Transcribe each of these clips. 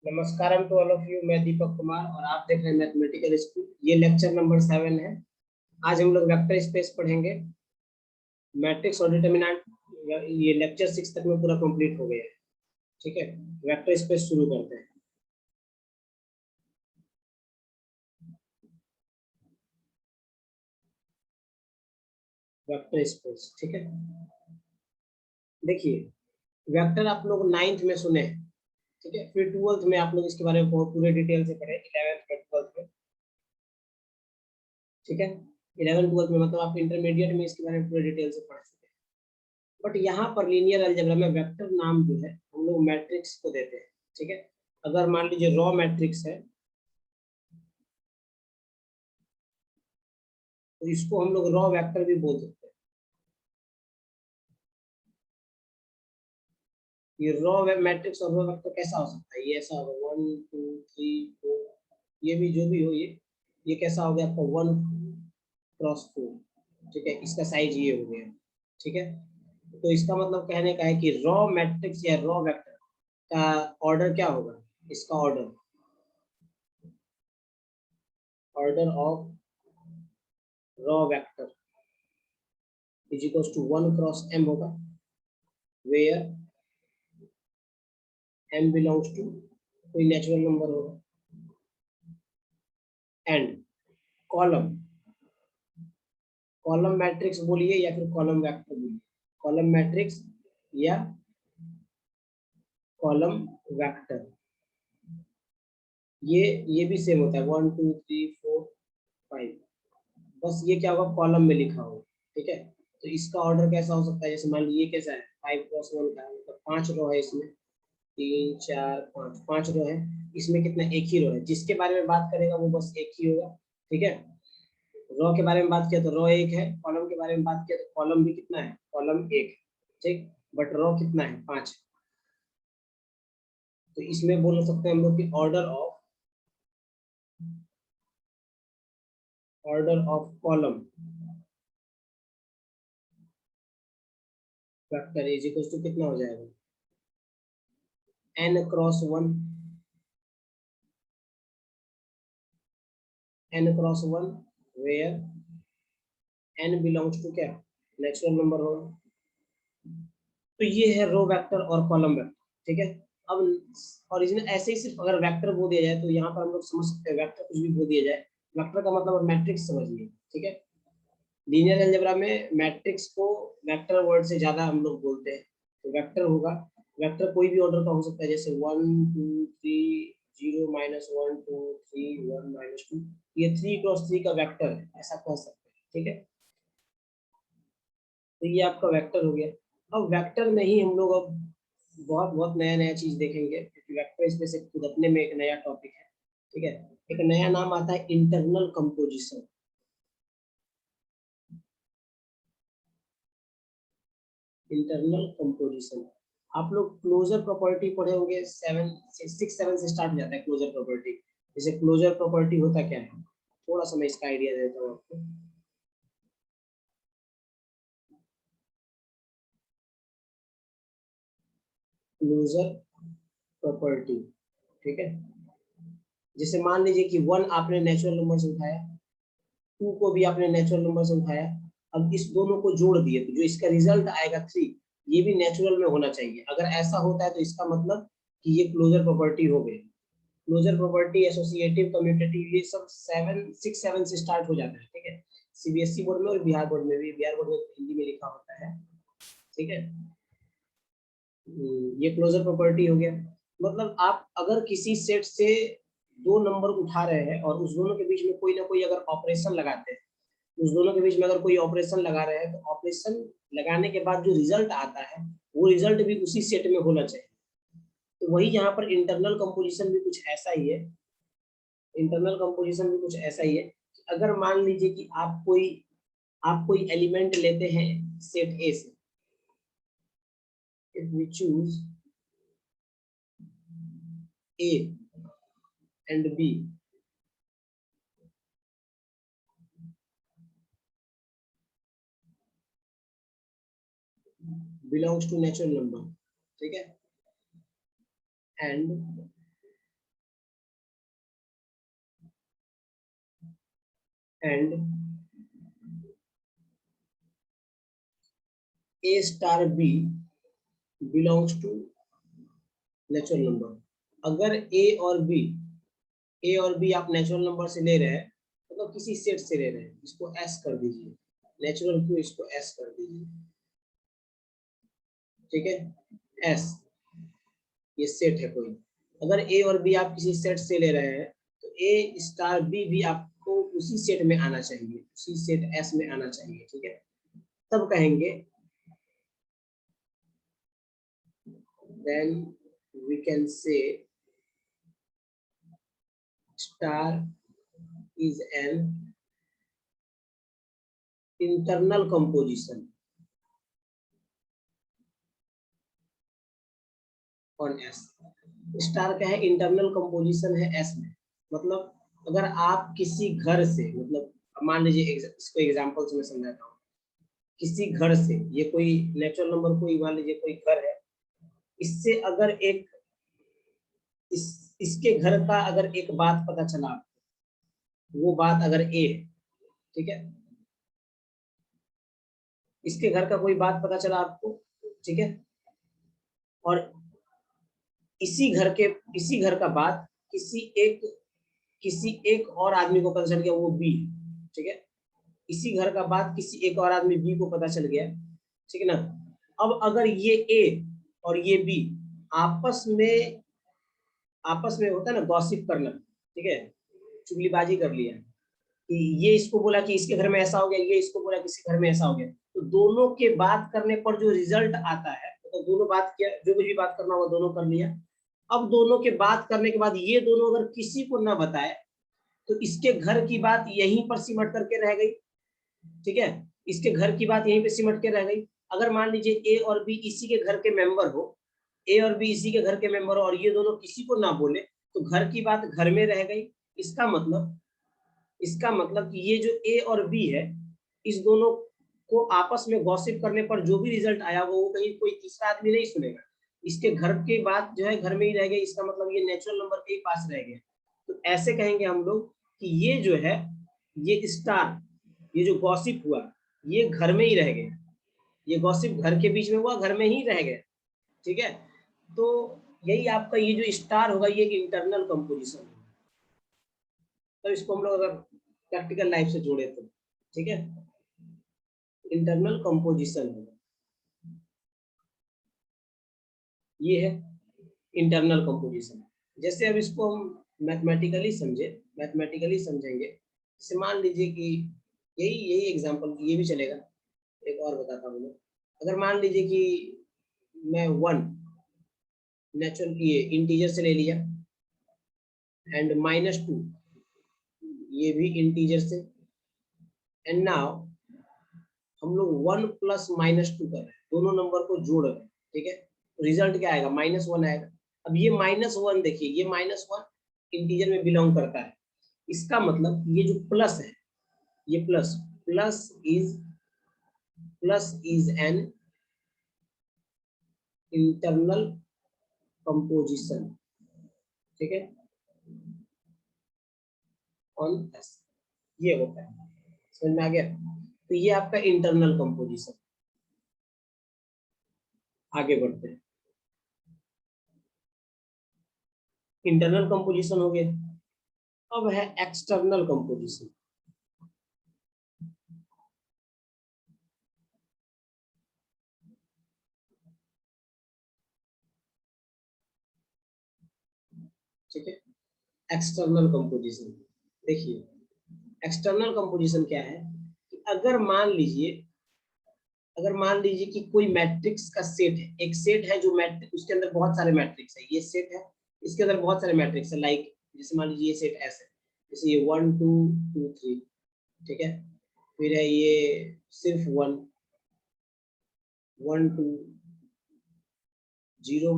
नमस्कारम to all of you. मैं दीपक कुमार और आप देख रहे हैं मैथमेटिकल स्कूल। ये लेक्चर नंबर 7 है। आज हम लोग वेक्टर स्पेस पढ़ेंगे, मैट्रिक्स और डिटरमिनेंट। ये लेक्चर 6 तक में पूरा कंप्लीट हो गया है। ठीक है, वेक्टर स्पेस शुरू करते हैं। वेक्टर स्पेस, ठीक है। देखिए, वेक्टर आप लोग 9th में सुने हैं, ठीक है। फिर 12th में आप लोग इसके बारे में बहुत पूरे डिटेल से पढ़े, 11th में, 12th में, ठीक है। 11th 12th में मतलब आप इंटरमीडिएट में इसके बारे में पूरे डिटेल से पढ़ चुके हैं। बट यहाँ पर लीनियर अलजेब्रा में वेक्टर नाम जो है हम लोग मैट्रिक्स को देते हैं, ठीक है। अगर मान लीजिए रॉ मैट्रिक्स है तो इसको हम लोग रॉ वेक्टर भी बोल सकते हैं। ये रॉ मैट्रिक्स और रॉ वेक्टर कैसा हो सकता है? ये ऐसा होगा 1 2 3 4, ये भी जो भी हो, ये कैसा हो गया आपका 1 क्रॉस 4, ठीक है। इसका साइज ये हो गया, ठीक है। तो इसका मतलब कहने का है कि रॉ मैट्रिक्स या रॉ वेक्टर का ऑर्डर क्या होगा? इसका order of row vector is equal to 1 cross m होगा, वेयर m बिलोंग्स टू कोई नेचुरल नंबर होगा, एंड कॉलम कॉलम मैट्रिक्स बोलिए या फिर कॉलम वेक्टर बोलिए, कॉलम मैट्रिक्स या कॉलम वेक्टर, ये भी सेम होता है 1 2 3 4 5। बस ये क्या होगा, कॉलम में लिखा होगा, ठीक है। तो इसका ऑर्डर कैसा हो सकता है? जैसे मान लीजिए कैसा है, 5 क्रॉस 1 का है, मतलब 5 रो है इसमें, 3 4 5, 5 रो है। इसमें कितना? एक ही रो है। जिसके बारे में बात करेगा वो बस एक ही होगा, ठीक है। रो के बारे में बात किया तो रो एक है, कॉलम के बारे में बात किया तो कॉलम भी कितना है? कॉलम एक, ठीक। बट रो कितना है? 5। तो इसमें बोल सकते हैं हम लोग कि order of column vector is equal to कितना हो जाएगा? n cross 1, where n belongs to क्या? नेचुरल नंबर होगा। तो ये है रो वेक्टर और कॉलम वेक्टर, ठीक है। अब ओरिजिनल ऐसे ही सिर्फ अगर वेक्टर बोल दिया जाए तो यहाँ पर हम लोग समझ सकते हैं, वेक्टर कुछ भी बोल दिया जाए, वेक्टर का मतलब मैट्रिक्स समझिए, ठीक है। लीनियर अलजेब्रा में मैट्रिक्स को वेक्टर वर्ड से ज्यादा हम लोग बोलते हैं। तो वेक्टर होगा, वेक्टर कोई भी ऑर्डर का हो सकता है, जैसे 1 2 3 0 -1 2 3 1 -2, ये 3 क्रॉस 3 का वेक्टर है, ऐसा कह सकते हैं, ठीक है। तो ये आपका वेक्टर हो गया। अब वेक्टर में ही हम लोग अब बहुत बहुत नया नया चीज देखेंगे, क्योंकि वेक्टर स्पेस एक खुद अपने में एक नया टॉपिक है, ठीक है। एक नया नाम आता है इंटरनल कंपोजिशन। इंटरनल कंपोजिशन आप लोग क्लोजर प्रॉपर्टी पढ़े होंगे, 7 6 7 से स्टार्ट हो जाता है क्लोजर प्रॉपर्टी। जैसे क्लोजर प्रॉपर्टी होता क्या है, थोड़ा सा मैं इसका आइडिया देता हूँ आपको। क्लोजर प्रॉपर्टी, ठीक है। जैसे मान लीजिए कि 1 आपने नेचुरल नंबर से उठाया, 2 को भी आपने नेचुरल नंबर से उठाया, अब इस दोनों को जोड़ दिए तो जो इसका रिजल्ट आएगा 3, ये भी नेचुरल में होना चाहिए। अगर ऐसा होता है तो इसका मतलब कि ये क्लोजर प्रॉपर्टी हो गई। क्लोजर प्रॉपर्टी, एसोसिएटिव, कम्यूटेटिव, ये सब 7 से स्टार्ट हो जाता है, ठीक है। सीबीएसई बोर्ड में और बिहार बोर्ड में भी, बिहार बोर्ड में हिंदी में लिखा होता है, ठीक है। ये क्लोजर प्रॉपर्टी हो गया। मतलब आप अगर किसी सेट से 2 नंबर उठा रहे हैं और उस दोनों के बीच में कोई ना कोई अगर ऑपरेशन लगाते हैं, उस दोनों के बीच में अगर कोई ऑपरेशन लगा रहे हैं तो ऑपरेशन लगाने के बाद जो रिजल्ट आता है वो रिजल्ट भी उसी सेट में होना चाहिए। तो वही यहाँ पर इंटरनल कंपोजिशन भी कुछ ऐसा ही है। इंटरनल कंपोजिशन भी कुछ ऐसा ही है कि अगर मान लीजिए कि आप कोई एलिमेंट लेते हैं सेट ए से, if we choose A and B, belongs to natural number, ठीक है, and and A star B belongs to natural number. अगर ए और बी आप नेचुरल नंबर से ले रहे हैं, मतलब किसी सेट से ले रहे हैं, इसको एस कर दीजिए, नेचुरल क्यों, इसको एस कर दीजिए, ठीक है, एस, ये सेट है कोई। अगर ए और बी आप किसी सेट से ले रहे हैं तो ए स्टार बी भी आपको उसी सेट में आना चाहिए, उसी सेट एस में आना चाहिए, ठीक है। तब कहेंगे then we can say star is an internal composition on S। Star क्या है, इंटरनल कंपोजिशन है S में। मतलब अगर आप किसी घर से, मतलब मान लीजिए इसको एग्जांपल से मैं समझाता हूँ, किसी घर से, ये कोई नेचुरल नंबर कोई मान लीजिए कोई घर है, इससे अगर एक इसके घर का अगर एक बात पता चला, वो बात अगर ए है, ठीक है, इसके घर का कोई बात पता चला आपको, ठीक है, और इसी घर का बात किसी एक और आदमी को पता चल गया, वो बी, ठीक है, इसी घर का बात किसी एक और आदमी बी को पता चल गया, ठीक है ना। अब अगर ये ए और ये बी आपस में होता है ना गॉसिप करना, ठीक है, चुगलीबाजी कर लिया कि ये इसको बोला कि इसके घर में ऐसा हो गया, ये इसको बोला कि इसके घर में ऐसा हो गया, तो दोनों के बात करने पर जो रिजल्ट आता है, तो दोनों बात किया, जो कुछ भी बात करना हुआ दोनों कर लिया। अब दोनों के बात करने के बाद ये दोनों अगर किसी को ना बताए तो इसके घर की बात यहीं पर सिमट करके रह गई, ठीक है, इसके घर की बात यहीं पे सिमट के रह गई। अगर मान लीजिए ए और बी इसी के घर के मेंबर हो, ए और बी इसी के घर के मेंबर हो और ये दोनों किसी को ना बोले, तो घर की बात घर में रह गई। इसका मतलब कि ये जो ए और बी है, इस दोनों को आपस में गॉसिप करने पर जो भी रिजल्ट आया वो कहीं कोई तीसरा आदमी नहीं सुनेगा, इसके घर की बात जो है घर में ही रह गई, इसका मतलब ये नेचुरल नंबर के पास रह गया। तो ऐसे कहेंगे हम लोग कि ये जो है, ये स्टार, ये जो गॉसिप हुआ, ये घर में ही रह गया, ये गॉसिप घर के बीच में हुआ, घर में ही रह गया, ठीक है। तो यही आपका ये जो स्टार होगा, ये इंटरनल कंपोजिशन होगा। तो इसको हम लोग अगर प्रैक्टिकल लाइफ से जोड़े तो, ठीक है, इंटरनल कंपोजिशन होगा, ये है इंटरनल कंपोजिशन। जैसे अब इसको हम मैथमेटिकली समझेंगे, जैसे मान लीजिए कि यही एग्जांपल, ये भी चलेगा, एक और बताता हूँ मैं। अगर मान लीजिए कि मैं 1 नेचुरल ये इंटीजर से ले लिया एंड -2 ये भी इंटीजर से, एंड नाउ हम लोग 1 + -2 कर रहे हैं, दोनों नंबर को जोड़ रहे हैं, ठीक है, रिजल्ट क्या आएगा, -1 आएगा। अब ये -1 देखिए, ये -1 इंटीजर में बिलोंग करता है, इसका मतलब ये जो प्लस है, ये plus is an internal composition, ठीक है, ऑन एस, ये होता है, समझ में आ गया। तो ये आपका इंटरनल कंपोजिशन। आगे बढ़ते हैं, इंटरनल कंपोजिशन हो गया, अब है एक्सटर्नल कंपोजिशन। ठीक है, एक्सटर्नल कंपोजिशन। देखिए एक्सटर्नल कंपोजिशन क्या है कि अगर मान लीजिए कि कोई मैट्रिक्स का सेट है, एक सेट है जो मैट्रिक्स, उसके अंदर बहुत सारे मैट्रिक्स है, ये सेट है, इसके अंदर बहुत सारे मैट्रिक्स है, लाइक जैसे मान लीजिए ये सेट एस है, जैसे ये 1 2 2 3, ठीक है, फिर है ये सिर्फ 1 1 2 0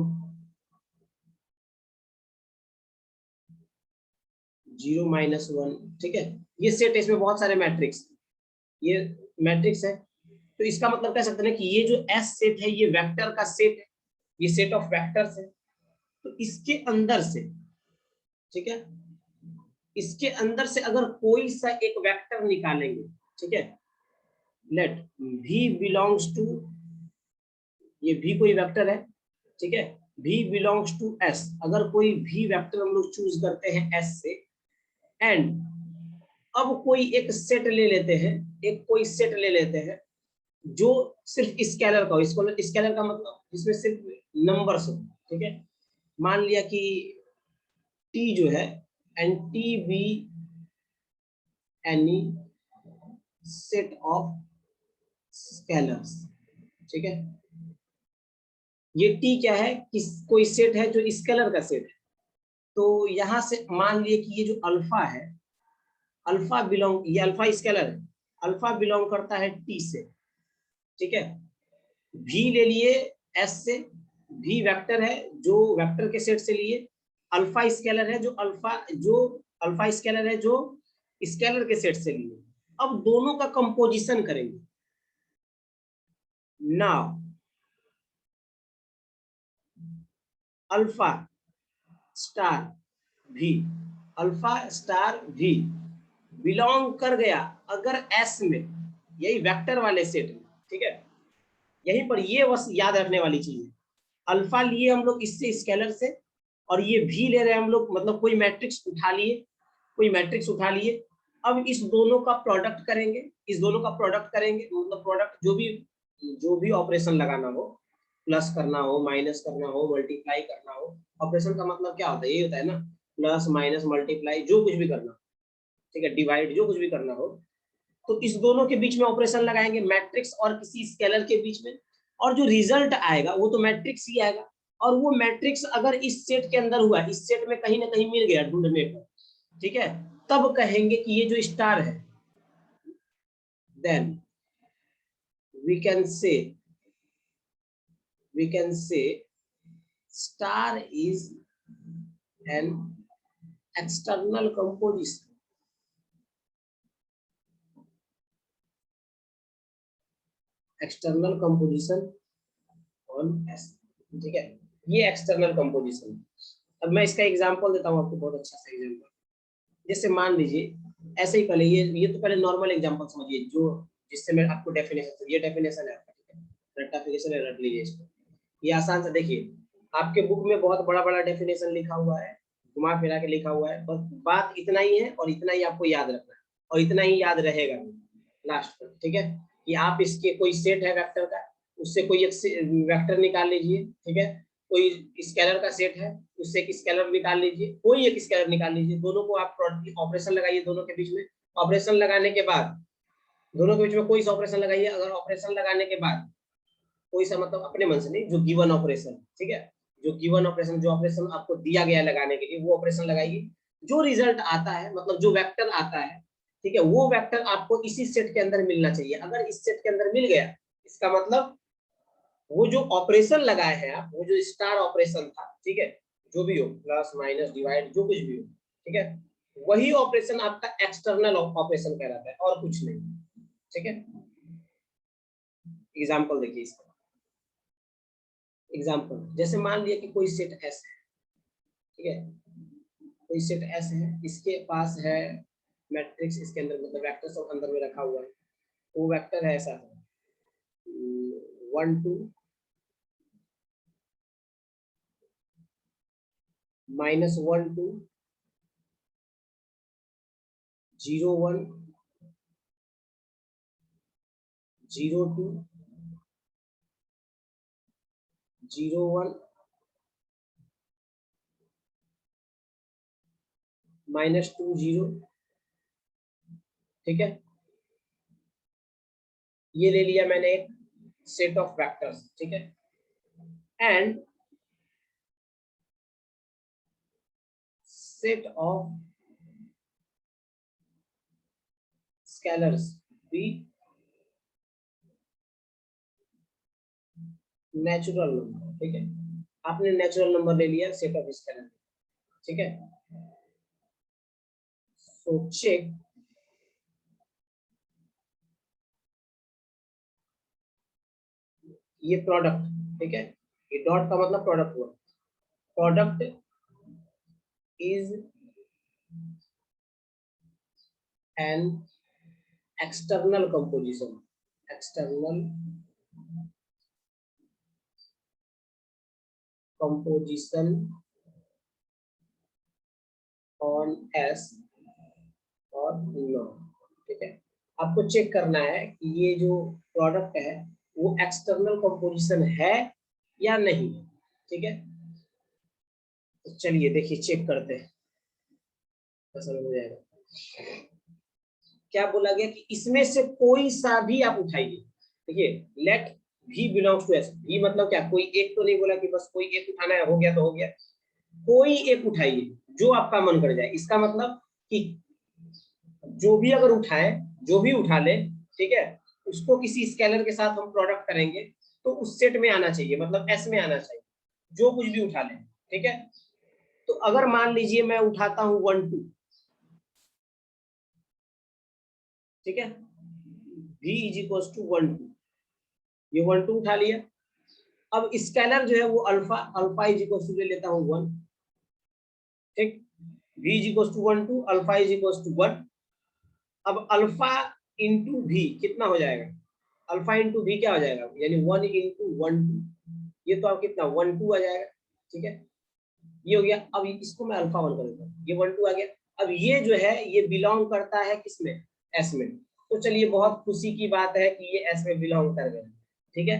0 -1, ठीक है, ये सेट है, इसमें बहुत सारे मैट्रिक्स, ये मैट्रिक्स है। तो इसका मतलब कह सकते हैं कि ये जो एस सेट है, ये वेक्टर का सेट है, ये सेट ऑफ वेक्टर्स है। तो इसके अंदर से, ठीक है, इसके अंदर से अगर कोई सा एक वेक्टर निकालेंगे, ठीक है, लेट v बिलोंग्स टू, ये v कोई वेक्टर है, ठीक है, v बिलोंग्स टू s, अगर कोई v वेक्टर हम लोग चूज करते हैं s से, एंड अब कोई एक सेट ले लेते हैं, एक कोई सेट ले लेते हैं जो सिर्फ स्केलर का हो, इसको स्केलर का मतलब इसमें सिर्फ नंबर्स हो, ठीक है, मान लिया कि t जो है, and t be any set of scalars, ठीक है, ये t क्या है, किस कोई सेट है जो स्केलर का सेट है, तो यहां से मान लिए कि ये जो अल्फा है, अल्फा बिलोंग, ये अल्फा स्केलर है, अल्फा बिलोंग करता है t से, ठीक है, v ले लिए s से, v वेक्टर है जो वेक्टर के सेट से लिए, अल्फा स्केलर है जो अल्फा स्केलर है जो स्केलर के सेट से लिए। अब दोनों का कंपोजिशन करेंगे। Now alpha star v, alpha star v belong कर गया अगर s में, यही वेक्टर वाले सेट में, ठीक है, यहीं पर ये बस याद रखने वाली चीज है, अल्फा लिए हम लोग इससे स्केलर से, और ये भी ले रहे हैं हम लोग, मतलब कोई मैट्रिक्स उठा लिए, कोई मैट्रिक्स उठा लिए, अब इस दोनों का प्रोडक्ट करेंगे, इस दोनों का प्रोडक्ट करेंगे, मतलब प्रोडक्ट जो भी ऑपरेशन लगाना हो, प्लस करना हो, माइनस करना हो, मल्टीप्लाई करना हो, ऑपरेशन का मतलब क्या होता है, ये होता है ना, प्लस माइनस मल्टीप्लाई, जो कुछ भी करना, ठीक है, डिवाइड, जो कुछ भी करना हो, तो इस दोनों के बीच में ऑपरेशन लगाएंगे, मैट्रिक्स और किसी स्केलर के बीच में, और जो रिजल्ट आएगा वो तो मैट्रिक्स ही आएगा, और वो मैट्रिक्स अगर इस सेट के अंदर हुआ, इस सेट में कहीं ना कहीं मिल गया ढूंढने पर, ठीक है, तब कहेंगे कि ये जो स्टार है, then we can say star is an external composition, external composition on S, ठीक है, ये एक्सटर्नल कंपोजिशन। अब मैं इसका एग्जांपल देता हूँ आपको, बहुत अच्छा सा एग्जांपल, जैसे मान लीजिए ऐसे ही, पहले ये तो पहले नॉर्मल एग्जांपल समझिए, जो जिससे मैं आपको डेफिनेशन, ये डेफिनेशन है आपका, ठीक है, रेक्टिफिकेशन है, रट लीजिए इसको, ये आसान से देखिए, आपके बुक में बहुत बड़ा बड़ा डेफिनेशन लिखा हुआ है, घुमा फिरा के लिखा हुआ है, बस बात इतना ही है, और इतना ही आपको याद रखना है, और इतना ही याद रहेगा लास्ट तक, ठीक है, कि आप इसके कोई सेट है वेक्टर का, उससे कोई एक वेक्टर निकाल लीजिए, ठीक है, कोई स्केलर का सेट है, उससे एक स्केलर निकाल लीजिए, कोई एक स्केलर निकाल लीजिए, दोनों को आप ऑपरेशन लगाइए, दोनों के बीच में ऑपरेशन लगाने के बाद, दोनों के बीच में कोई सा ऑपरेशन लगाइए, अगर ऑपरेशन लगाने के बाद कोई सा, मतलब अपने मन से नहीं, जो गिवन ऑपरेशन, ठीक है, जो गिवन ऑपरेशन, जो ऑपरेशन आपको दिया गया है लगाने के लिए, वो ऑपरेशन लगाइए, जो रिजल्ट आता है, मतलब जो वेक्टर आता है, ठीक है, वो वेक्टर आपको इसी सेट के अंदर मिलना चाहिए, अगर इस सेट के अंदर मिल गया, इसका मतलब वो जो ऑपरेशन लगाए हैं आप, वो जो स्टार ऑपरेशन था, ठीक है, जो भी हो, प्लस माइनस डिवाइड, जो कुछ भी हो, ठीक है, वही ऑपरेशन आपका एक्सटर्नल ऑपरेशन कहलाता है, और कुछ नहीं, ठीक है। एग्जाम्पल देखिए इसका, एग्जाम्पल जैसे मान लिया कि कोई सेट एस है, ठीक है, कोई सेट एस है, इसके पास है मैट्रिक्स, इसके अंदर मतलब वेक्टर सब अंदर में रखा हुआ है, वो वेक्टर है ऐसा, 1 2 -1 2 0 1 0 2 0 1 -2 0, ठीक है, ये ले लिया मैंने एक सेट ऑफ वेक्टर्स, ठीक है, and set of scalars be natural number, ठीक है, आपने नेचुरल नंबर ले लिया सेट ऑफ स्केलर, ठीक है, सो चेक ये प्रोडक्ट, ठीक है, ये डॉट का मतलब प्रोडक्ट हुआ, product is an external composition, external composition on S और नो। ठीक है, आपको चेक करना है कि ये जो प्रोडक्ट है वो एक्सटर्नल कंपोजिशन है या नहीं। ठीक है, तो चलिए देखिए चेक करते हैं, समझ हो जाएगा। क्या बोला गया कि इसमें से कोई सा भी आप उठाइए। देखिए let V belongs to S, V मतलब क्या, कोई एक तो नहीं बोला कि बस कोई एक उठाना है, हो गया तो हो गया, कोई एक उठाइए जो आपका मन कर जाए। इसका मतलब कि जो भी अगर उठाए, जो भी उठा ले, ठीक है, उसको किसी स्केलर के साथ हम प्रोडक्ट करेंगे तो उस सेट में आना चाहिए, मतलब S में आना चाहिए, जो कुछ भी उठा ले। ठीक है, तो अगर मान लीजिए मैं उठाता हूं 1 2, ठीक है, V इज इक्वल टू 1 2, ये 1 2 उठा लिया। अब स्केलर जो है वो alpha, alpha is equal to ले लेता हूं 1। ठीक, V is equal to 1 2, alpha is equal to 1। अब अल्फा इंटू भी कितना हो जाएगा, अल्फा इंटू भी क्या हो जाएगा, यानी 1 इंटू 1 2, ये तो आप कितना 1 2 आ जाएगा। ठीक है, ये हो गया। अब इसको मैं अल्फा 1 कर देता हूँ, ये 1 2 आ गया। अब ये जो है ये बिलोंग करता है किसमें, एस में। तो चलिए बहुत खुशी की बात है कि ये एस में बिलोंग कर गया। ठीक है,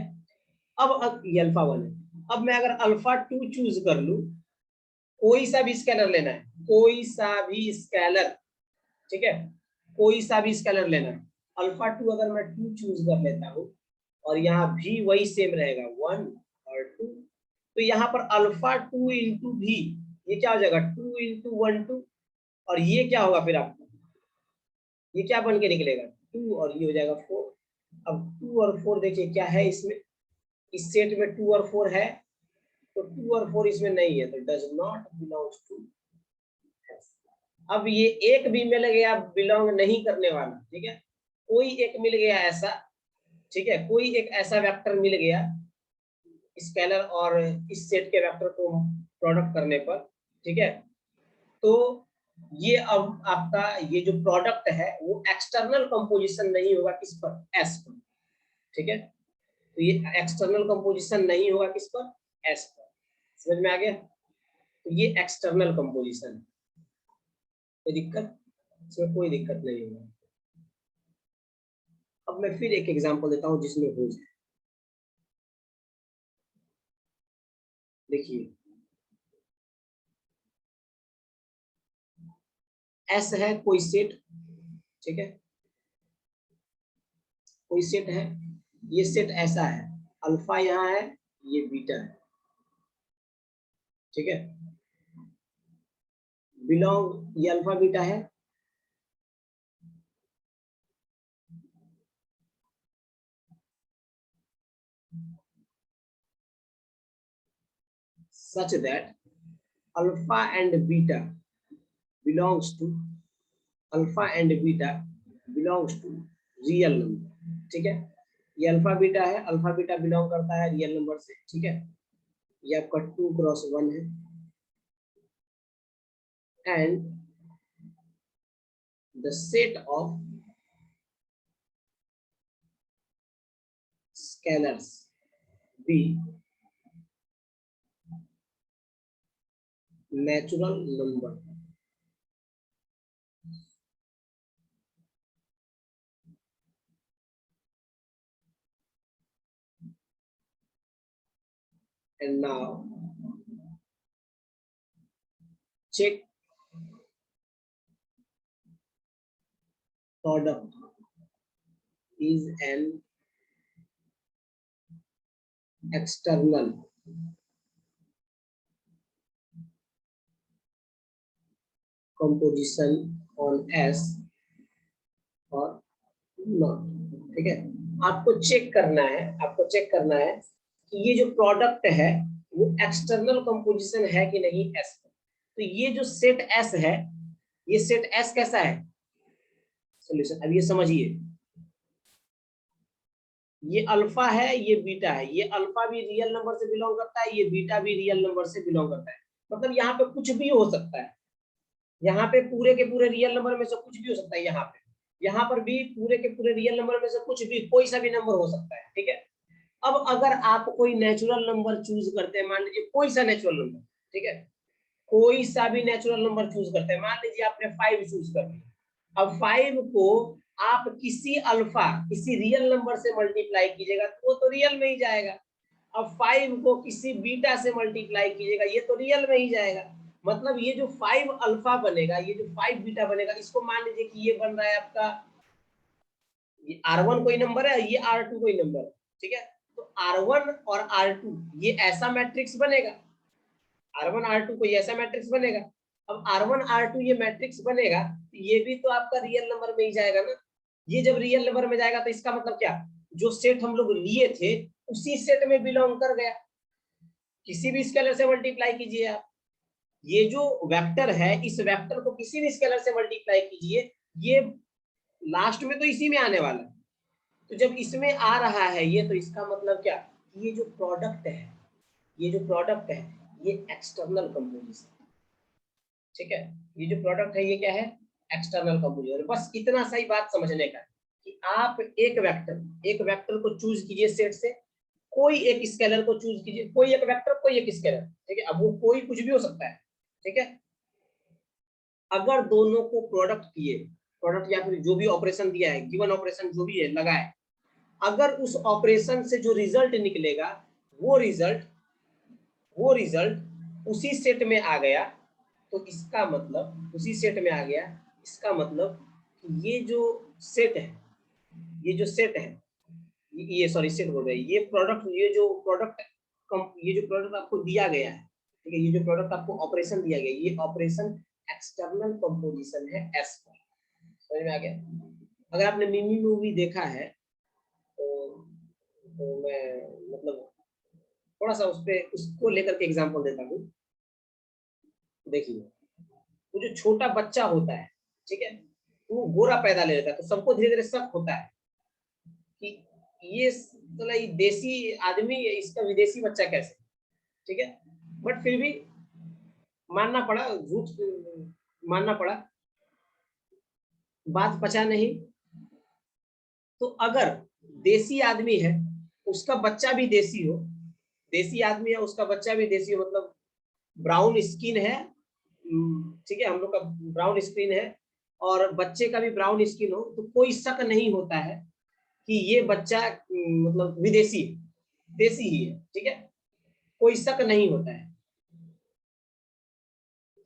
अब ये अल्फा 1 है। अब मैं अगर अल्फा 2 चूज कर लूं, कोई सा भी स्केलर लेना है, कोई सा भी स्केलर, ठीक है, कोई सा भी स्केलर लेना है। अल्फा 2 अगर मैं 2 चूज कर लेता हूँ और यहाँ भी वही सेम रहेगा 1 और 2, तो यहाँ पर अल्फा 2 इंटू भी, ये क्या हो जाएगा 2 इंटू 1 2, और ये क्या होगा फिर आपको, ये क्या बन के निकलेगा 2 और ये हो जाएगा 4। अब 2 और 4 देखिए क्या है इसमें, इस सेट में 2 और 4 है, तो 2 और 4 इसमें नहीं है, तो डज नॉट बिलोंग्स टू। अब ये एक भी मिल गया बिलोंग नहीं करने वाला। ठीक है, कोई एक मिल गया ऐसा, ठीक है, कोई एक ऐसा वेक्टर मिल गया स्केलर और इस सेट के वेक्टर को प्रोडक्ट करने पर। ठीक है, तो ये अब आपका ये जो प्रोडक्ट है वो एक्सटर्नल कंपोजिशन नहीं होगा किस पर, एस पर। ठीक है, तो ये एक्सटर्नल कंपोजिशन नहीं होगा किस पर, एस पर। समझ में आ गया, तो ये एक्सटर्नल कंपोजिशन है, कोई दिक्कत, इसमें कोई दिक्कत नहीं होगा। अब मैं फिर एक एग्जांपल देता हूं जिसमें हो जाए। देखिए एस है कोई सेट, ठीक है, कोई सेट है, ये सेट ऐसा है, अल्फा यहाँ है, ये बीटा है। ठीक है, बिलोंग, ये अल्फा बीटा है, such that alpha and beta belongs to, alpha and beta belongs to real number। ठीक है, ये अल्फा बीटा है, अल्फा बीटा बिलोंग करता है रियल नंबर से। ठीक है, ये आपका 2 क्रॉस 1 है, and the set of scalars be natural number। And now check product is an external composition on S और नॉट। ठीक है, आपको चेक करना है, आपको चेक करना है कि ये जो प्रोडक्ट है वो एक्सटर्नल कंपोजिशन है कि नहीं एस। तो ये जो सेट एस है, ये सेट एस कैसा है सॉल्यूशन, अब ये समझिए, ये अल्फा है, ये बीटा है, ये अल्फा भी रियल नंबर से बिलोंग करता है, ये बीटा भी रियल नंबर से बिलोंग करता है। मतलब यहाँ पे कुछ भी हो सकता है, यहाँ पे पूरे के पूरे रियल नंबर में से कुछ भी हो सकता है यहाँ पे। यहाँ पर भी पूरे के पूरे रियल नंबर में से कुछ भी कोई सा भी नंबर हो सकता है, ठीक है। अब अगर आप कोई नेचुरल नंबर चूज करते हैं, मान लीजिए कोई सा नेचुरल नंबर, ठीक है, कोई सा भी नेचुरल नंबर चूज करते हैं, मान लीजिए आपने 5 चूज कर लिया। अब 5 को आप किसी अल्फा, किसी रियल नंबर से मल्टीप्लाई कीजिएगा तो वो तो रियल में ही जाएगा। अब 5 को किसी बीटा से मल्टीप्लाई कीजिएगा, ये तो रियल में ही जाएगा। मतलब ये जो 5 अल्फा बनेगा, ये जो 5 बीटा बनेगा, इसको मान लीजिए कि ये बन रहा है आपका, ये R1 कोई नंबर है, ये R2 कोई नंबर है, ठीक है। तो R1 और R2 ये ऐसा मैट्रिक्स बनेगा, R1 R2 कोई ऐसा मैट्रिक्स बनेगा। अब R1 R2 ये मैट्रिक्स बनेगा तो ये भी तो आपका रियल नंबर में ही जाएगा ना। ये जब रियल नंबर में जाएगा तो इसका मतलब क्या, जो सेट हम लोग लिए थे उसी सेट में बिलोंग कर गया। किसी भी स्केलर से मल्टीप्लाई कीजिए आप, ये जो वेक्टर है इस वेक्टर को किसी भी स्केलर से मल्टीप्लाई कीजिए, ये लास्ट में तो इसी में आने वाला है। तो जब इसमें आ रहा है ये, तो इसका मतलब क्या, ये जो प्रोडक्ट है, ये जो प्रोडक्ट है ये एक्सटर्नल कंपोजिशन, ठीक है। ये जो प्रोडक्ट है ये क्या है, एक्सटर्नल कंपोजिशन। बस इतना सही बात समझने का कि आप एक वेक्टर को चूज कीजिए सेट से, कोई एक स्केलर को चूज कीजिए, कोई एक वेक्टर कोई एक स्केलर, ठीक है। अब वो कोई कुछ भी हो सकता है, ठीक है। अगर दोनों को प्रोडक्ट किए, प्रोडक्ट या फिर जो भी ऑपरेशन दिया है, गिवन ऑपरेशन जो भी है लगाए, अगर उस ऑपरेशन से जो रिजल्ट निकलेगा वो रिजल्ट उसी सेट में आ गया, तो इसका मतलब उसी सेट में आ गया, इसका मतलब कि ये जो सेट है, ये जो सेट है, ये सॉरी सेट बोल रहे हैं, ये प्रोडक्ट, ये जो प्रोडक्ट आपको दिया गया है, ठीक है, ये जो प्रोडक्ट आपको ऑपरेशन दिया गया, ये ऑपरेशन एक्सटर्नल कंपोजिशन है एस पर। समझ में आ गया। अगर आपने मिमी मूवी देखा है तो मैं मतलब थोड़ा सा उस पे उसको लेकर के एग्जांपल देता हूँ। देखिए, वो जो छोटा बच्चा होता है, ठीक है, वो गोरा पैदा ले लेता है, तो सबको धीरे धीरे शक होता है कि ये साला ये देसी आदमी, इसका विदेशी बच्चा कैसे, ठीक है। बट फिर भी मानना पड़ा, झूठ मानना पड़ा, बात पचा नहीं। तो अगर देसी आदमी है, उसका बच्चा भी देसी हो, देसी आदमी है उसका बच्चा भी देसी हो, मतलब ब्राउन स्किन है, ठीक है, हम लोग का ब्राउन स्किन है और बच्चे का भी ब्राउन स्किन हो, तो कोई शक नहीं होता है कि ये बच्चा मतलब विदेशी है, देसी ही है, ठीक है, कोई शक नहीं होता है।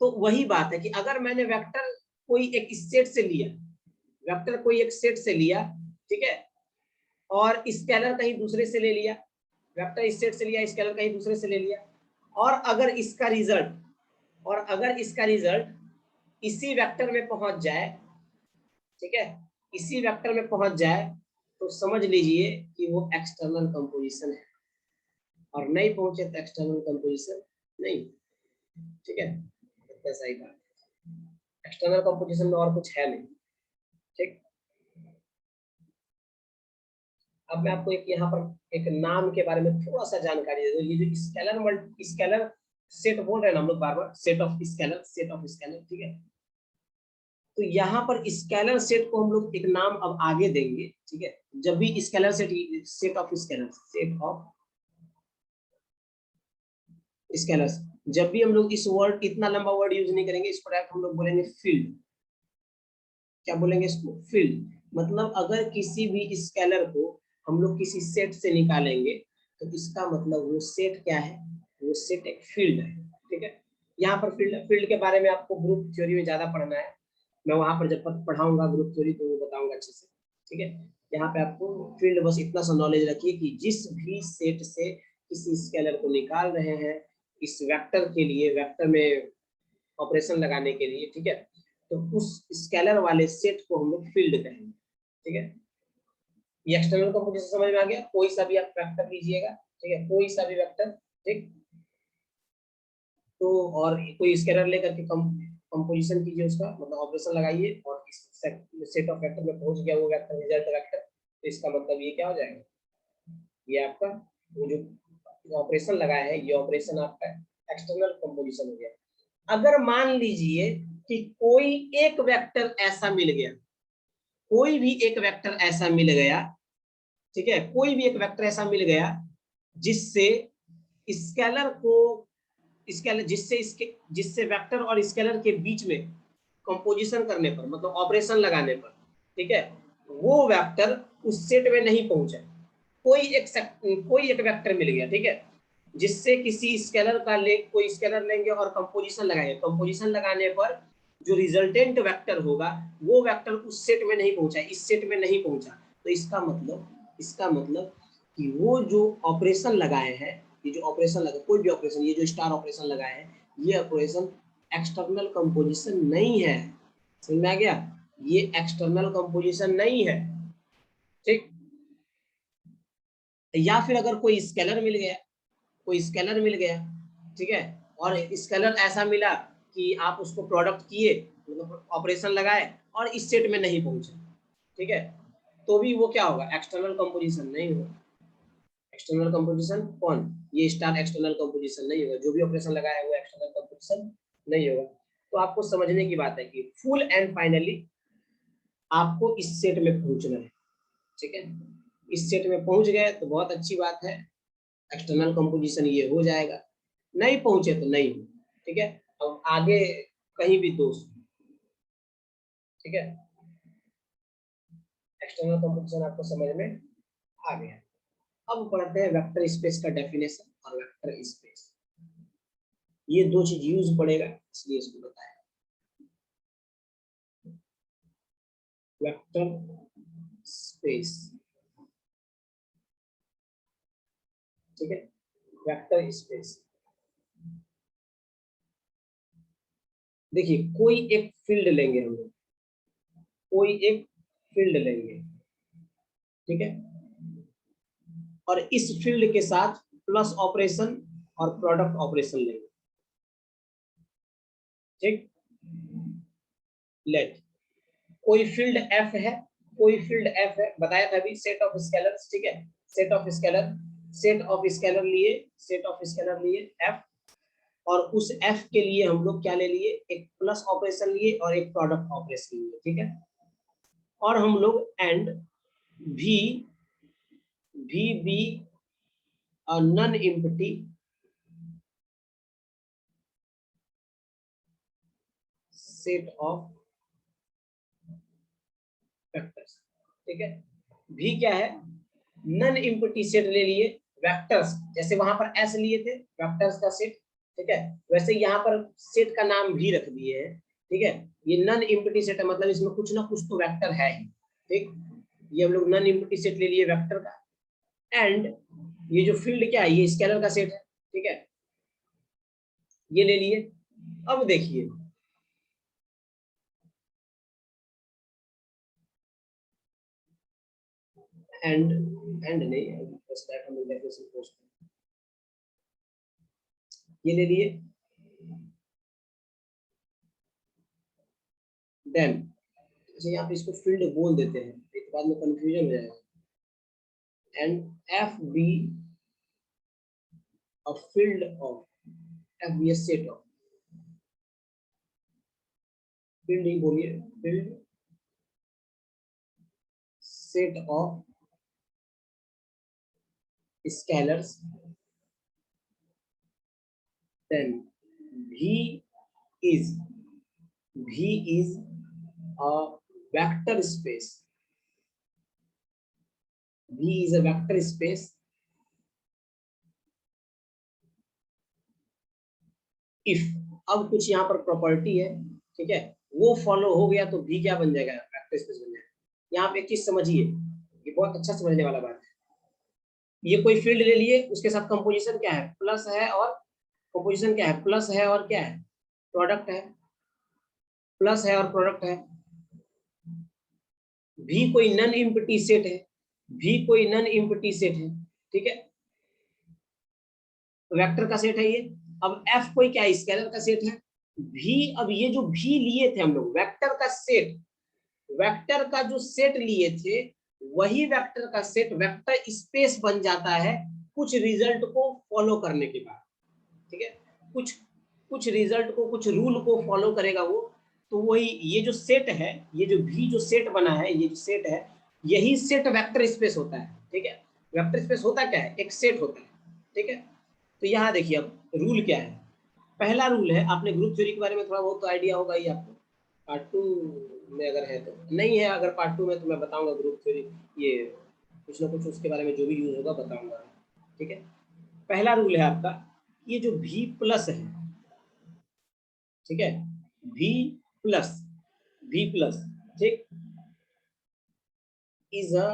तो वही बात है कि अगर मैंने वेक्टर कोई एक सेट से लिया, वेक्टर कोई एक सेट से लिया, ठीक है, और स्केलर कहीं दूसरे से ले लिया, वेक्टर इस सेट से लिया, स्केलर कहीं दूसरे से ले लिया, और अगर इसका रिजल्ट इसी वेक्टर में पहुंच जाए, ठीक है, इसी वेक्टर में पहुंच जाए, तो समझ लीजिए कि वो एक्सटर्नल कंपोजिशन है, और नहीं पहुंचे तो एक्सटर्नल कंपोजिशन नहीं, ठीक है। ऐसा ही बात, एक्सटर्नल कंपोजिशन में और कुछ है नहीं, ठीक। अब मैं आपको एक यहाँ पर एक नाम के बारे में थोड़ा सा जानकारी दे दूं। ये जो स्केलर सेट बोल रहे हैं ना हम लोग बार बार, सेट ऑफ स्केलर, ठीक है। तो यहाँ पर स्केलर सेट को हम लोग एक नाम अब आगे देंगे, ठीक है। जब भी स्केलर सेट ऑफ स्केलर्स, जब भी हम लोग इस वर्ड, इतना लंबा वर्ड यूज नहीं करेंगे, इसको डायरेक्ट हम लोग बोलेंगे फील्ड। क्या बोलेंगे इसको, फील्ड। मतलब अगर किसी भी स्केलर को हम लोग किसी सेट से निकालेंगे तो इसका मतलब वो सेट क्या है, वो सेट एक फील्ड है, ठीक है। यहाँ पर फील्ड के बारे में आपको ग्रुप थ्योरी में ज्यादा पढ़ना है, मैं वहां पर जब पढ़ाऊंगा ग्रुप थ्योरी तो वो बताऊंगा अच्छे से, ठीक है। यहाँ पे आपको फील्ड बस इतना सा नॉलेज रखिए कि जिस भी सेट से किसी स्केलर को निकाल रहे हैं इस वेक्टर के लिए, वेक्टर में ऑपरेशन लगाने के लिए, ठीक है, तो उस स्केलर वाले सेट को हम लोग फील्ड कहेंगे, ठीक है। ये एक्सटर्नल कंपोजिशन समझ में आ गया। कोई सा भी आप वेक्टर लीजिएगा, ठीक है, कोई सा भी वेक्टर, ठीक। तो और कोई स्केलर लेकर के कंपोजिशन कीजिए, उसका मतलब ऑपरेशन लगाइए, और इस सेट ऑफ वेक्टर में पहुंच गया वो वेक्टर, रिजल्ट वेक्टर, तो इसका मतलब ये क्या हो जाएगा, ये आपका वो जो ऑपरेशन लगाया है, ये ऑपरेशन आपका एक्सटर्नल कंपोजिशन हो गया। अगर मान लीजिए कि कोई एक वेक्टर ऐसा मिल गया, कोई भी एक वेक्टर ऐसा मिल गया, ठीक है, कोई भी एक वेक्टर ऐसा मिल गया जिससे स्केलर को स्केलर जिससे वेक्टर और स्केलर के बीच में कंपोजिशन करने पर, मतलब ऑपरेशन लगाने पर, ठीक है, वो वेक्टर उस सेट में नहीं पहुंचा। कोई एक वेक्टर मिल गया, ठीक है, जिससे किसी स्केलर का कोई स्केलर लेंगे और कंपोजिशन लगाएंगे, कंपोजिशन लगाने पर जो रिजल्टेंट वेक्टर होगा वो वेक्टर उस सेट में नहीं पहुंचा, इस सेट में नहीं पहुंचा, तो इसका मतलब कि वो जो ऑपरेशन लगाए हैं, ये जो ऑपरेशन लगा, कोई भी ऑपरेशन, ये जो स्टार ऑपरेशन लगाए हैं, ये ऑपरेशन एक्सटर्नल कंपोजिशन नहीं है। समझ में आ गया? ये एक्सटर्नल कंपोजिशन नहीं है, ठीक। या फिर अगर कोई स्केलर मिल गया, ठीक है, और स्केलर ऐसा मिला कि आप उसको प्रोडक्ट किए, मतलब ऑपरेशन लगाए और इस सेट में नहीं पहुंचे, ठीक है, तो भी वो क्या होगा? एक्सटर्नल कंपोजिशन नहीं होगा। एक्सटर्नल कंपोजिशन कौन? ये स्टार एक्सटर्नल कंपोजिशन नहीं होगा, जो भी ऑपरेशन लगाया है वो एक्सटर्नल कंपोजिशन नहीं होगा। तो आपको समझने की बात है कि फुल एंड फाइनली आपको इस सेट में पहुंचना है, ठीक है। इस सेट में पहुंच गए तो बहुत अच्छी बात है, एक्सटर्नल कंपोजिशन ये हो जाएगा। नहीं पहुंचे तो नहीं हो, ठीक है। अब आगे कहीं भी दोष, ठीक है, एक्सटर्नल कंपोजिशन आपको समझ में आ गया। अब पढ़ते हैं वेक्टर स्पेस का डेफिनेशन और वेक्टर स्पेस। ये दो चीज यूज पड़ेगा इसलिए इसको बताया। वेक्टर स्पेस, ठीक है, वेक्टर स्पेस। देखिए कोई एक फील्ड लेंगे हम लोग, कोई एक फील्ड लेंगे, ठीक है, और इस फील्ड के साथ प्लस ऑपरेशन और प्रोडक्ट ऑपरेशन लेंगे, ठीक। लेट कोई फील्ड एफ है, बताया था अभी, सेट ऑफ स्केलर्स, ठीक है, set of scalar, set of scalar लिए एफ, और उस एफ के लिए हम लोग क्या ले लिए? एक प्लस ऑपरेशन लिए और एक प्रोडक्ट ऑपरेशन लिए, ठीक है, और हम लोग एंड भी be non empty set of vectors, ठीक है। भी क्या है? नॉन एम्प्टी सेट ले लिए, वेक्टर्स, जैसे वहां पर एस लिए थे वेक्टर्स का सेट, ठीक है, वैसे यहाँ पर सेट का नाम भी रख दिए हैं, ठीक है। ये नॉन एम्प्टी सेट है, मतलब इसमें कुछ ना कुछ तो वेक्टर है ही, ठीक। ये हम लोग नॉन एम्प्टी सेट ले लिए वेक्टर का, एंड ये जो फील्ड क्या है? ये स्केलर का सेट है, ठीक है, ये ले लिए। अब देखिए एंड नहीं है, बस डाटा में डेफिनेशन पोस्ट, ये ले लिए। देन जैसे यहाँ पे इसको फील्ड बोल देते हैं, एक बाद में कंफ्यूजन हो जाएगा, and F be a field of, F be a set of, field ही बोलिए, field set of scalars, then v is a vector space, v is a vector space if, अब कुछ यहाँ पर प्रॉपर्टी है, ठीक है, वो फॉलो हो गया तो v क्या बन जाएगा? वेक्टर स्पेस बन जाएगा। यहाँ पे एक चीज समझिए, ये बहुत अच्छा समझने वाला बात है। ये कोई फील्ड ले लिए, उसके साथ कंपोजिशन क्या है? प्लस है, और कंपोजिशन क्या है? प्लस है और क्या है? प्रोडक्ट है, प्लस है और प्रोडक्ट है। भी कोई नॉन एम्प्टी सेट है, भी कोई नॉन एम्प्टी सेट है, ठीक है, वेक्टर का सेट है ये। अब एफ कोई क्या है? स्केलर का सेट है। भी, अब ये जो भी लिए थे हम लोग वेक्टर का सेट, वेक्टर का जो सेट लिए थे, वही वेक्टर का सेट वेक्टर स्पेस बन जाता है कुछ रिजल्ट को फॉलो करने के बाद, ठीक है, कुछ कुछ रिजल्ट को, कुछ रूल को फॉलो करेगा वो, तो वही ये जो सेट है, ये जो भी जो सेट बना है, ये जो सेट है, यही सेट वेक्टर स्पेस होता है। ठीक है, वेक्टर स्पेस होता क्या है, एक सेट होता है। ठीक है, तो यहाँ देखिए अब रूल क्या है। पहला रूल है, आपने ग्रुप थ्योरी के बारे में थोड़ा बहुत तो आइडिया होगा ही आपको, पार्ट 2 में अगर है तो, नहीं है अगर पार्ट 2 में तो मैं बताऊंगा ग्रुप थ्योरी, ये कुछ ना कुछ उसके बारे में जो भी यूज होगा बताऊंगा। ठीक है, पहला रूल है आपका, ये जो V प्लस है, ठीक है, V प्लस, V प्लस, ठीक, इज अ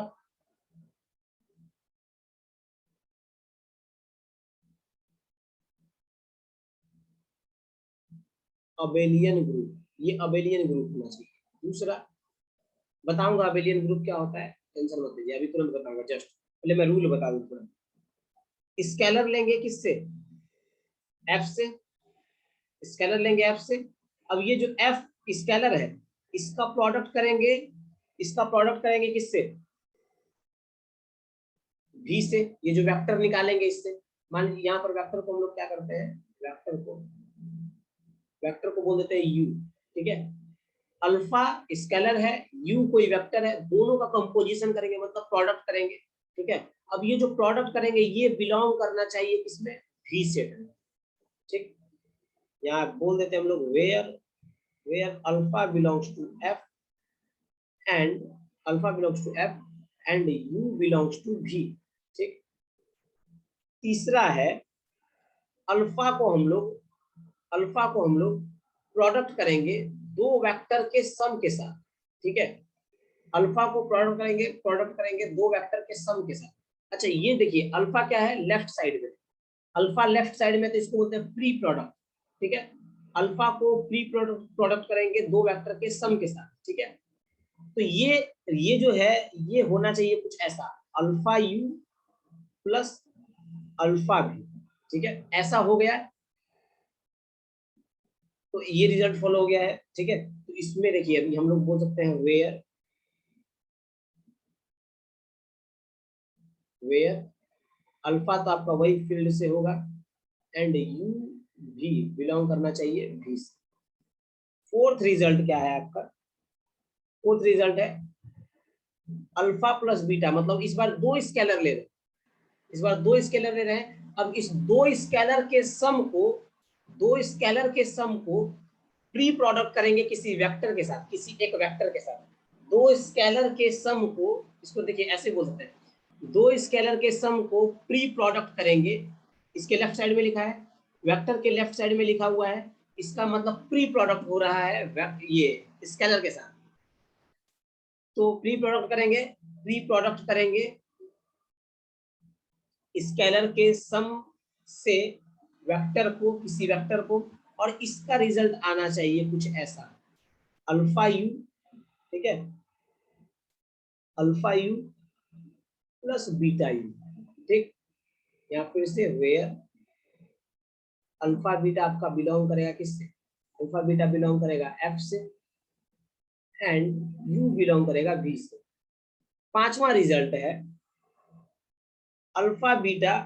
अबेलियन ग्रुप। ये अबेलियन ग्रुप होना चाहिए। दूसरा बताऊंगा अबेलियन ग्रुप क्या होता है, टेंशन मत लीजिए, अभी तुरंत बताऊंगा, जस्ट पहले मैं रूल बता दूं तुरंत। स्केलर लेंगे किससे, एफ से, स्केलर लेंगे एफ से। अब ये जो एफ स्केलर है, इसका प्रोडक्ट करेंगे, इसका प्रोडक्ट करेंगे किससे, वी से। ये जो वेक्टर निकालेंगे इससे, मान लीजिए यहाँ पर वेक्टर को हम लोग क्या करते हैं, वेक्टर को बोल देते हैं यू। ठीक है, अल्फा स्केलर है, यू कोई वेक्टर है, दोनों का कंपोजिशन करेंगे मतलब प्रोडक्ट करेंगे। ठीक है, अब ये जो प्रोडक्ट करेंगे ये बिलोंग करना चाहिए किसमें, वी सेट में। ठीक, यहाँ बोल देते हैं हम लोग where, where alpha belongs to F and alpha belongs to F and U belongs to V. ठीक, तीसरा है, अल्फा को हम लोग, अल्फा को हम लोग प्रोडक्ट करेंगे दो वेक्टर के सम के साथ। ठीक है, अल्फा को प्रोडक्ट करेंगे दो वेक्टर के सम के साथ। अच्छा ये देखिए अल्फा क्या है, लेफ्ट साइड में, अल्फा लेफ्ट साइड में, तो इसको बोलते हैं प्री प्रोडक्ट। ठीक है, अल्फा को प्री प्रोडक्ट करेंगे दो वेक्टर के सम के साथ। ठीक है, तो ये जो है ये होना चाहिए कुछ ऐसा, अल्फा यू प्लस अल्फा भी। ठीक है, ऐसा हो गया, तो ये रिजल्ट फॉलो हो गया है। ठीक है, तो इसमें देखिए अभी हम लोग बोल सकते हैं वेयर, वेयर अल्फा तो आपका वही फील्ड से होगा एंड यू भी बिलोंग करना चाहिए भी से। फोर्थ रिजल्ट क्या है आपका, फोर्थ रिजल्ट है अल्फा प्लस बीटा, मतलब इस बार दो स्केलर ले रहे हैं, इस बार दो स्केलर ले रहे हैं। अब इस दो स्केलर के सम को, दो स्केलर के सम को प्री प्रोडक्ट करेंगे किसी वेक्टर के साथ, किसी एक वेक्टर के साथ। दो स्केलर के सम को, इसको देखिए ऐसे बोल सकते हैं, दो स्केलर के सम को प्री प्रोडक्ट करेंगे। इसके लेफ्ट साइड में लिखा है, वेक्टर के लेफ्ट साइड में लिखा हुआ है, इसका मतलब प्री प्रोडक्ट हो रहा है ये स्केलर के साथ। तो प्री प्रोडक्ट करेंगे, प्री प्रोडक्ट करेंगे स्केलर के सम से वेक्टर को, किसी वेक्टर को, और इसका रिजल्ट आना चाहिए कुछ ऐसा, अल्फा यू। ठीक है, alpha u plus beta you. ठीक, यहाँ फिर से वेयर अल्फा बीटा आपका बिलोंग करेगा किससे, अल्फा बीटा बिलोंग करेगा एफ से एंड यू बिलोंग करेगा बी से। पांचवा रिजल्ट है अल्फा बीटा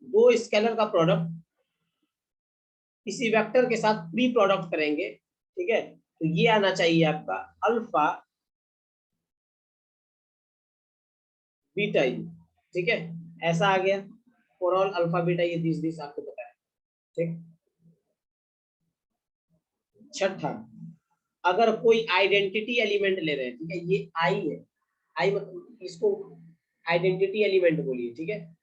दो स्केलर का प्रोडक्ट किसी वेक्टर के साथ प्री प्रोडक्ट करेंगे। ठीक है, तो ये आना चाहिए आपका अल्फा बीटा यू। ठीक है, ऐसा आ गया फॉर ऑल अल्फा बीटा, ये दिस आपको पता है। ठीक, छठा, अगर कोई आइडेंटिटी एलिमेंट ले रहे हैं, ठीक है, ये आई है, आई मतलब इसको आइडेंटिटी एलिमेंट बोलिए। ठीक है,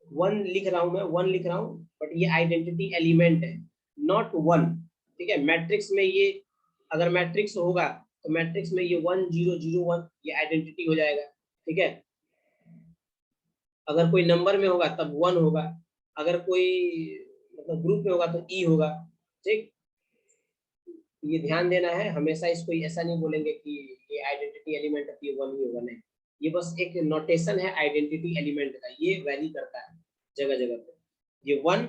वन लिख रहा हूं मैं, वन लिख रहा हूं, बट ये आइडेंटिटी एलिमेंट है, नॉट वन। ठीक है, मैट्रिक्स में ये, अगर मैट्रिक्स होगा तो मैट्रिक्स में ये 1 0 0 1 ये आइडेंटिटी हो जाएगा। ठीक है, अगर कोई नंबर में होगा तब 1 होगा, अगर कोई मतलब ग्रुप में होगा तो ई होगा। ठीक, ये ध्यान देना है हमेशा, इसको ऐसा नहीं बोलेंगे कि ये आइडेंटिटी एलिमेंट है, ये 1 ही होगा, नहीं, ये बस एक नोटेशन है आइडेंटिटी एलिमेंट का, ये वैरी करता है जगह जगह पे। ये 1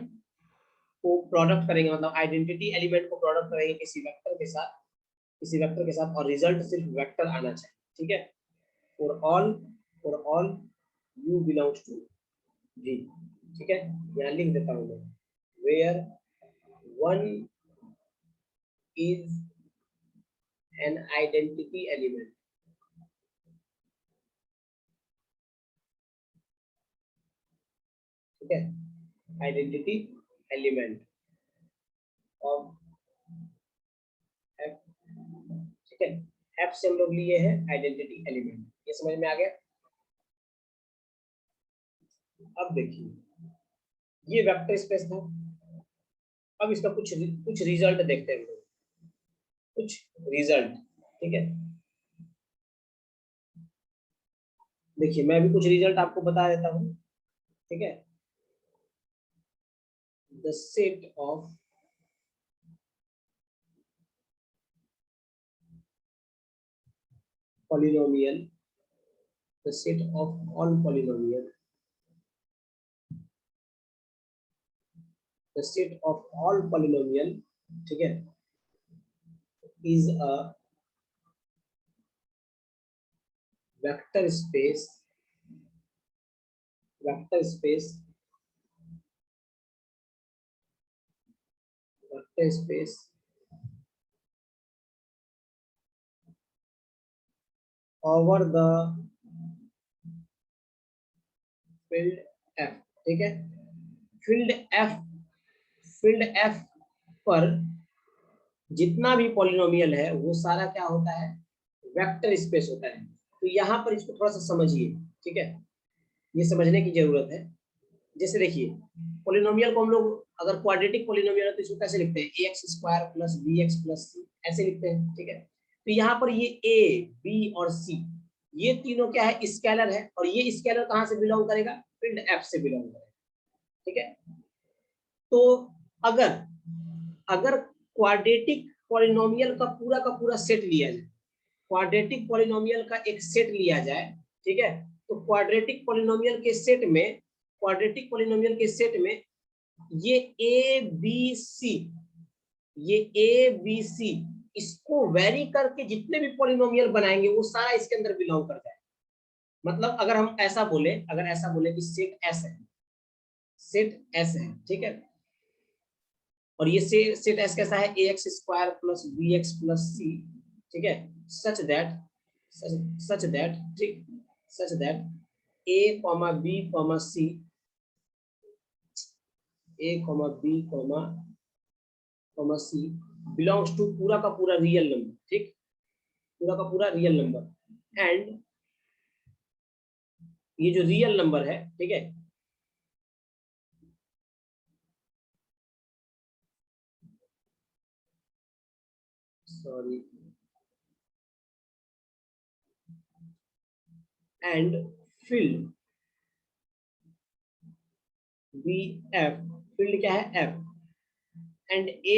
को प्रोडक्ट करेंगे, मतलब आइडेंटिटी एलिमेंट को प्रोडक्ट करेंगे किसी वेक्टर के साथ, किसी वेक्टर के साथ, और रिजल्ट सिर्फ वेक्टर आना चाहिए। ठीक है, for all, for all u belongs to G. ठीक है, यहाँ लिख देता हूँ मैं, where one is an identity element. ठीक है, आइडेंटिटी एलिमेंट ऑफ एफ। ठीक है, एफ से हम लोग लिए है आइडेंटिटी एलिमेंट। ये समझ में आ गया। अब देखिए, ये वेक्टर स्पेस था। अब इसका कुछ रिजल्ट देखते हैं हम लोग, कुछ रिजल्ट। ठीक है, देखिए मैं भी कुछ रिजल्ट आपको बता देता हूँ। ठीक है, the set of polynomial, the set of all polynomial, the set of all polynomial, ठीक है, is a vector space, vector space, vector space over the field F। ठीक है, फील्ड F, फील्ड F पर जितना भी पॉलिनोमियल है वो सारा क्या होता है, वेक्टर स्पेस होता है। तो यहाँ पर इसको थोड़ा सा समझिए। ठीक है, ये समझने की जरूरत है। जैसे देखिए, पॉलिनोमियल को हम लोग अगर क्वाड्रेटिक पॉलिनोमियल है तो इसको कैसे लिखते हैं, ax² + bx + c, ऐसे लिखते हैं। ठीक है, तो यहाँ पर ये a, b और c ये तीनों क्या है, स्केलर है। और ये स्केलर कहाँ से बिलोंग करेगा, फील्ड F से बिलोंग करेगा। ठीक है, तो अगर अगर क्वाड्रेटिक पॉलिनोमियल का पूरा सेट लिया जाए, क्वाड्रेटिक पॉलिनोमियल का एक सेट लिया जाए, ठीक है, तो क्वाड्रेटिक पॉलिनोमियल के सेट में, क्वाड्रेटिक पॉलिनोमियल के सेट में ये ए बी सी, ये ए बी सी इसको वेरी करके जितने भी पॉलिनोमियल बनाएंगे वो सारा इसके अंदर बिलोंग करता है। मतलब अगर हम ऐसा बोले, अगर ऐसा बोले कि सेट एस है, सेट एस है। ठीक है, और ये सेट एस कैसा है, ax² + bx + c। ठीक है, सच दैट ठीक, such that a, b, c, a, b, c belongs to पूरा का पूरा रियल नंबर। ठीक, पूरा का पूरा रियल नंबर। एंड ये जो रियल नंबर है, ठीक है, sorry, and field B F, field क्या है, F, and a,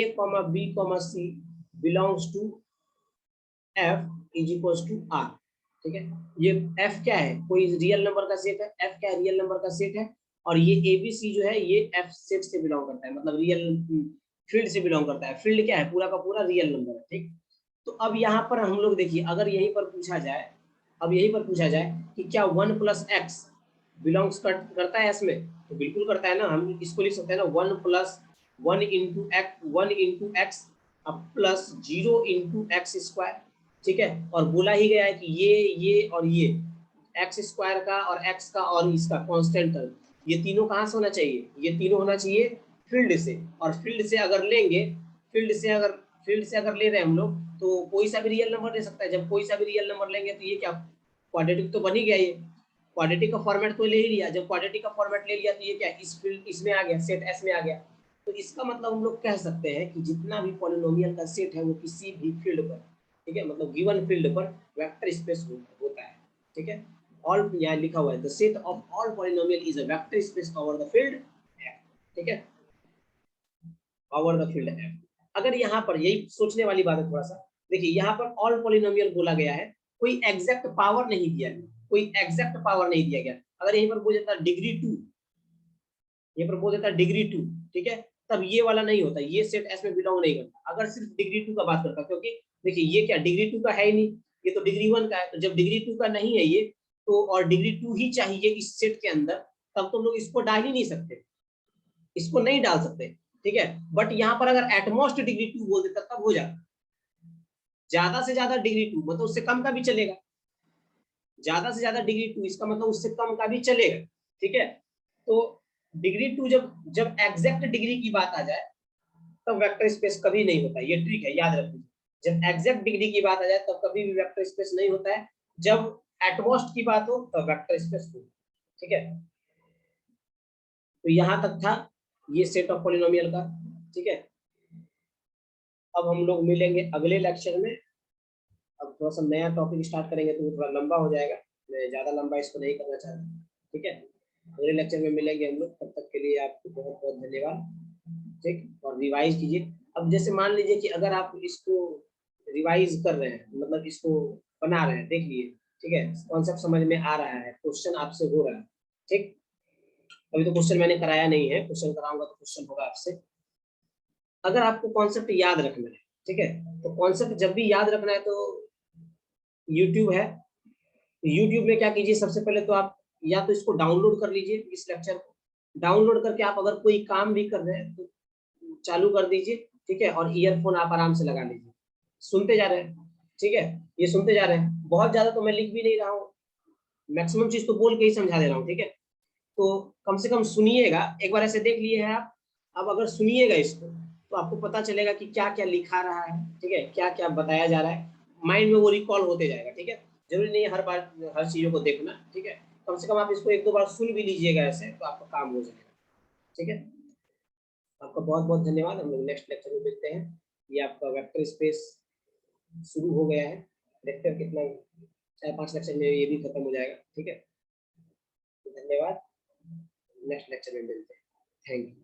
b, c belongs to f = r। ठीक है, ये f क्या है, कोई रियल नंबर का सेट है। f क्या है, रियल नंबर का सेट है। और ये abc जो है ये f सेट से बिलोंग करता है, मतलब रियल फील्ड से बिलोंग करता है। फील्ड क्या है, पूरा का पूरा रियल नंबर है। ठीक, तो अब यहाँ पर हम लोग देखिए, अगर यहीं पर पूछा जाए, अब यहीं पर पूछा जाए कि क्या 1 + x बिलोंग्स करता है इसमें, तो बिल्कुल करता है ना। हम इसको लिख सकते हैं ना, 1 + 1 × x अब प्लस 0 × x²। ठीक है, और बोला ही गया है कि ये और ये x² का और x का और इसका कांस्टेंट टर्म, ये तीनों कहाँ से होना चाहिए, ये तीनों होना चाहिए फील्ड से। और फील्ड से अगर लेंगे, फील्ड से अगर ले रहे हैं हम लोग, तो कोई सा भी रियल नंबर ले सकता है। जब कोई सा भी रियल नंबर लेंगे तो ये क्या, क्वाड्रेटिक तो बन ही गया। ये क्वाड्रेटिक का फॉर्मेट तो ले ही लिया। जब क्वाड्रेटिक का फॉर्मेट ले लिया तो ये क्या, इस फील्ड इसमें आ गया, सेट एस में आ गया। तो इसका मतलब हम लोग कह सकते हैं कि जितना भी पॉलिनोमियल का सेट है वो किसी भी फील्ड पर, ठीक है, मतलब गिवन फील्ड पर वेक्टर स्पेस होता है। ठीक है, ऑल यहाँ लिखा हुआ है, the set of all polynomial is a vector space over the field F. ठीक है, ओवर द फील्ड एफ। अगर यहाँ पर यही सोचने वाली बात है थोड़ा सा, देखिए यहाँ पर ऑल पॉलिनोमियल बोला गया है, कोई एग्जैक्ट पावर नहीं दिया गया, कोई एग्जैक्ट पावर नहीं दिया गया। अगर यहीं पर बोल देता डिग्री 2, ये प्रपोज देता है डिग्री 2, ठीक है, तब ये वाला नहीं होता, ये सेट एस में बिलोंग नहीं करता। अगर सिर्फ डिग्री 2 का बात करता, क्योंकि देखिए ये क्या डिग्री 2 का है ही नहीं, ये तो डिग्री 1 का है। तो जब डिग्री 2 का नहीं है ये, तो और डिग्री 2 ही चाहिए इस सेट के अंदर, तब तो हम लोग इसको डाल ही नहीं सकते, इसको नहीं डाल सकते। ठीक है, बट यहाँ पर अगर एटमोस्ट डिग्री 2 बोल देता तब हो जाता। ज्यादा से ज्यादा डिग्री 2 मतलब उससे कम का भी चलेगा, ज्यादा से ज्यादा डिग्री 2 इसका मतलब उससे कम का भी चलेगा, ठीक है। तो डिग्री 2 जब जब एग्जैक्ट डिग्री की बात आ जाए तब वेक्टर स्पेस कभी नहीं होता, ये ट्रिक है, याद रखिए। जब एग्जैक्ट डिग्री की बात आ जाए तब कभी भी वेक्टर स्पेस नहीं होता है, जब एटमोस्ट की बात हो तब वेक्टर स्पेस हो, ठीक है। तो यहां तक था ये सेट ऑफ पॉलिनोमियल का, ठीक है। अब हम लोग मिलेंगे अगले लेक्चर में। अब थोड़ा सा नया टॉपिक स्टार्ट करेंगे तो थोड़ा लंबा हो जाएगा, मैं ज्यादा लंबा इसको नहीं करना चाहता, ठीक है। अगले लेक्चर में मिलेंगे हम लोग, तब तक के लिए आपको बहुत बहुत धन्यवाद, ठीक। और रिवाइज कीजिए। अब जैसे मान लीजिए कि अगर आप इसको रिवाइज कर रहे हैं, मतलब इसको बना रहे हैं, देख लिए, ठीक है, कॉन्सेप्ट समझ में आ रहा है, क्वेश्चन आपसे हो रहा है, ठीक। अभी तो क्वेश्चन मैंने कराया नहीं है, क्वेश्चन कराऊंगा तो क्वेश्चन होगा आपसे। अगर आपको कॉन्सेप्ट याद रखना है, ठीक है, तो कॉन्सेप्ट जब भी याद रखना है तो यूट्यूब है, यूट्यूब में क्या कीजिए, सबसे पहले तो आप या तो इसको डाउनलोड कर लीजिए, इस लेक्चर को डाउनलोड करके आप अगर कोई काम भी कर रहे हैं तो चालू कर दीजिए, ठीक है, और ईयरफोन आप आराम से लगा लीजिए, सुनते जा रहे हैं, ठीक है। ये सुनते जा रहे हैं, बहुत ज्यादा तो मैं लिख भी नहीं रहा हूँ, मैक्सिमम चीज तो बोल के ही समझा दे रहा हूँ, ठीक है। तो कम से कम सुनिएगा, एक बार ऐसे देख लिए हैं आप, अब अगर सुनिएगा इसको तो आपको पता चलेगा कि क्या क्या लिखा रहा है, ठीक है, क्या क्या बताया जा रहा है, माइंड में वो रिकॉल होते जाएगा, ठीक है। जरूरी नहीं है हर बार हर चीजों को देखना, ठीक है। कम से कम आप इसको एक दो बार सुन भी लीजिएगा ऐसे, तो आपका काम हो जाएगा, ठीक है। आपका बहुत बहुत धन्यवाद, हम लोग नेक्स्ट लेक्चर में मिलते हैं। ये आपका वेक्टर स्पेस शुरू हो गया है, देखते हैं कितना 4-5 लेक्चर में ये भी खत्म हो जाएगा, ठीक है। धन्यवाद, नेक्स्ट लेक्चर में मिलते हैं, थैंक यू।